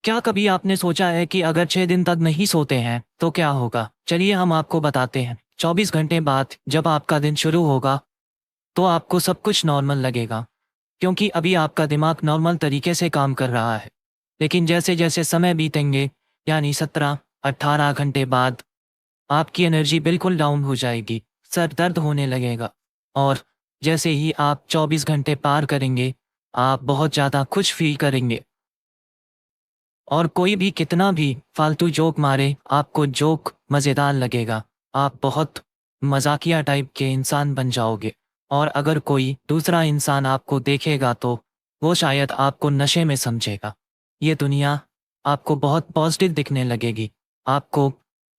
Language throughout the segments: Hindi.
क्या कभी आपने सोचा है कि अगर 6 दिन तक नहीं सोते हैं तो क्या होगा? चलिए हम आपको बताते हैं। 24 घंटे बाद जब आपका दिन शुरू होगा तो आपको सब कुछ नॉर्मल लगेगा, क्योंकि अभी आपका दिमाग नॉर्मल तरीके से काम कर रहा है। लेकिन जैसे जैसे समय बीतेंगे, यानी 17-18 घंटे बाद, आपकी एनर्जी बिल्कुल डाउन हो जाएगी, सर दर्द होने लगेगा। और जैसे ही आप 24 घंटे पार करेंगे, आप बहुत ज़्यादा खुश फील करेंगे। और कोई भी कितना भी फालतू जोक मारे, आपको जोक मज़ेदार लगेगा। आप बहुत मज़ाकिया टाइप के इंसान बन जाओगे। और अगर कोई दूसरा इंसान आपको देखेगा तो वो शायद आपको नशे में समझेगा। ये दुनिया आपको बहुत पॉजिटिव दिखने लगेगी। आपको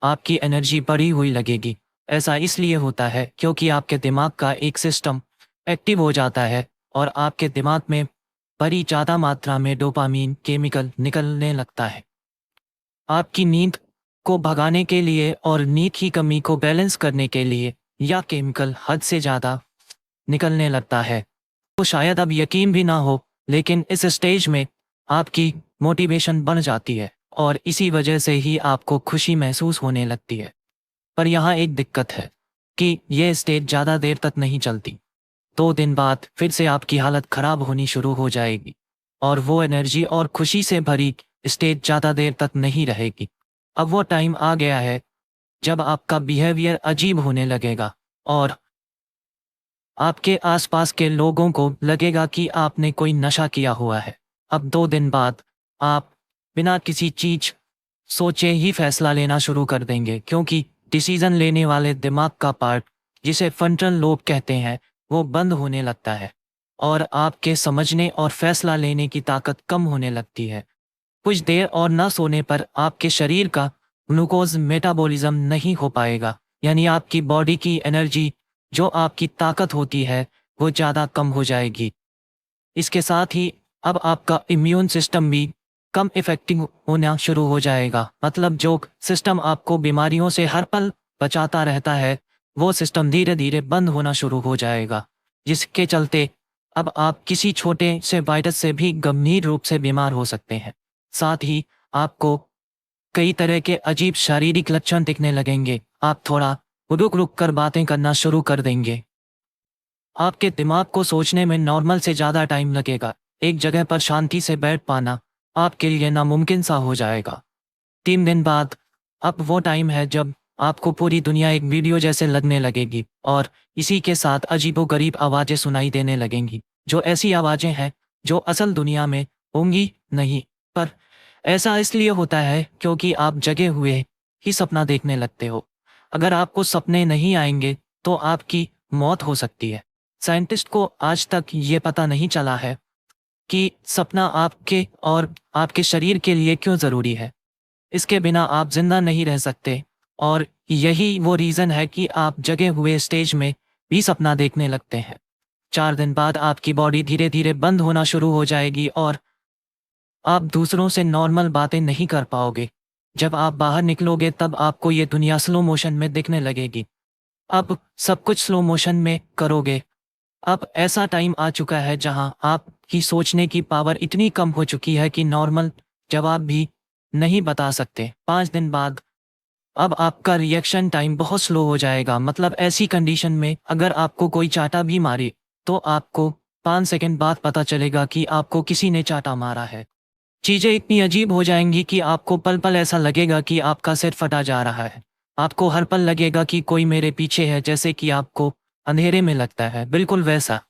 आपकी एनर्जी बढ़ी हुई लगेगी। ऐसा इसलिए होता है क्योंकि आपके दिमाग का एक सिस्टम एक्टिव हो जाता है और आपके दिमाग में बड़ी ज़्यादा मात्रा में डोपामीन केमिकल निकलने लगता है। आपकी नींद को भगाने के लिए और नींद की कमी को बैलेंस करने के लिए यह केमिकल हद से ज़्यादा निकलने लगता है। तो शायद अब यकीन भी ना हो, लेकिन इस स्टेज में आपकी मोटिवेशन बढ़ जाती है और इसी वजह से ही आपको खुशी महसूस होने लगती है। पर यहाँ एक दिक्कत है कि यह स्टेज ज़्यादा देर तक नहीं चलती। 2 दिन बाद फिर से आपकी हालत ख़राब होनी शुरू हो जाएगी और वो एनर्जी और खुशी से भरी स्टेज ज़्यादा देर तक नहीं रहेगी। अब वो टाइम आ गया है जब आपका बिहेवियर अजीब होने लगेगा और आपके आसपास के लोगों को लगेगा कि आपने कोई नशा किया हुआ है। अब 2 दिन बाद आप बिना किसी चीज़ सोचे ही फैसला लेना शुरू कर देंगे, क्योंकि डिसीज़न लेने वाले दिमाग का पार्ट, जिसे फ्रंटल लोब कहते हैं, वो बंद होने लगता है और आपके समझने और फैसला लेने की ताकत कम होने लगती है। कुछ देर और ना सोने पर आपके शरीर का ग्लूकोज मेटाबॉलिज्म नहीं हो पाएगा, यानी आपकी बॉडी की एनर्जी, जो आपकी ताकत होती है, वो ज़्यादा कम हो जाएगी। इसके साथ ही अब आपका इम्यून सिस्टम भी कम इफ़ेक्टिव होना शुरू हो जाएगा। मतलब जो सिस्टम आपको बीमारियों से हर पल बचाता रहता है, वो सिस्टम धीरे धीरे बंद होना शुरू हो जाएगा, जिसके चलते अब आप किसी छोटे से वायरस से भी गंभीर रूप से बीमार हो सकते हैं। साथ ही आपको कई तरह के अजीब शारीरिक लक्षण दिखने लगेंगे। आप थोड़ा रुक रुक कर बातें करना शुरू कर देंगे। आपके दिमाग को सोचने में नॉर्मल से ज़्यादा टाइम लगेगा। एक जगह पर शांति से बैठ पाना आपके लिए नामुमकिन सा हो जाएगा। 3 दिन बाद अब वो टाइम है जब आपको पूरी दुनिया एक वीडियो जैसे लगने लगेगी और इसी के साथ अजीबोगरीब आवाज़ें सुनाई देने लगेंगी, जो ऐसी आवाज़ें हैं जो असल दुनिया में होंगी नहीं। पर ऐसा इसलिए होता है क्योंकि आप जगे हुए ही सपना देखने लगते हो। अगर आपको सपने नहीं आएंगे तो आपकी मौत हो सकती है। साइंटिस्ट को आज तक ये पता नहीं चला है कि सपना आपके और आपके शरीर के लिए क्यों ज़रूरी है। इसके बिना आप जिंदा नहीं रह सकते और यही वो रीज़न है कि आप जगे हुए स्टेज में भी सपना देखने लगते हैं। 4 दिन बाद आपकी बॉडी धीरे धीरे बंद होना शुरू हो जाएगी और आप दूसरों से नॉर्मल बातें नहीं कर पाओगे। जब आप बाहर निकलोगे तब आपको ये दुनिया स्लो मोशन में दिखने लगेगी। अब सब कुछ स्लो मोशन में करोगे। अब ऐसा टाइम आ चुका है जहां आपकी सोचने की पावर इतनी कम हो चुकी है कि नॉर्मल जवाब भी नहीं बता सकते। 5 दिन बाद अब आपका रिएक्शन टाइम बहुत स्लो हो जाएगा। मतलब ऐसी कंडीशन में अगर आपको कोई चाटा भी मारे तो आपको 5 सेकंड बाद पता चलेगा कि आपको किसी ने चाटा मारा है। चीज़ें इतनी अजीब हो जाएंगी कि आपको पल पल ऐसा लगेगा कि आपका सिर फटा जा रहा है। आपको हर पल लगेगा कि कोई मेरे पीछे है, जैसे कि आपको अंधेरे में लगता है, बिल्कुल वैसा।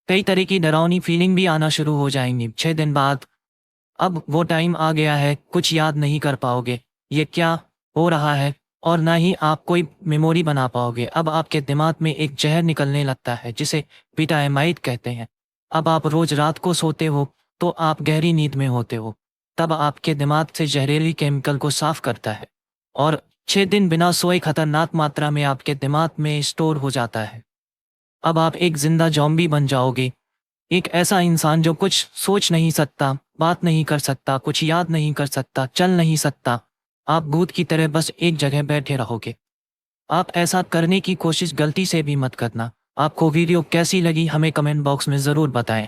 कई तरह की डरावनी फीलिंग भी आना शुरू हो जाएंगी। 6 दिन बाद अब वो टाइम आ गया है, कुछ याद नहीं कर पाओगे ये क्या हो रहा है और ना ही आप कोई मेमोरी बना पाओगे। अब आपके दिमाग में एक जहर निकलने लगता है जिसे विटामिन कहते हैं। अब आप रोज रात को सोते हो तो आप गहरी नींद में होते हो। तब आपके दिमाग से जहरीली केमिकल को साफ करता है और 6 दिन बिना सोए खतरनाक मात्रा में आपके दिमाग में स्टोर हो जाता है। अब आप एक जिंदा ज़ॉम्बी बन जाओगे, एक ऐसा इंसान जो कुछ सोच नहीं सकता, बात नहीं कर सकता, कुछ याद नहीं कर सकता, चल नहीं सकता। आप भूत की तरह बस एक जगह बैठे रहोगे। आप ऐसा करने की कोशिश गलती से भी मत करना। आपको वीडियो कैसी लगी हमें कमेंट बॉक्स में ज़रूर बताएं।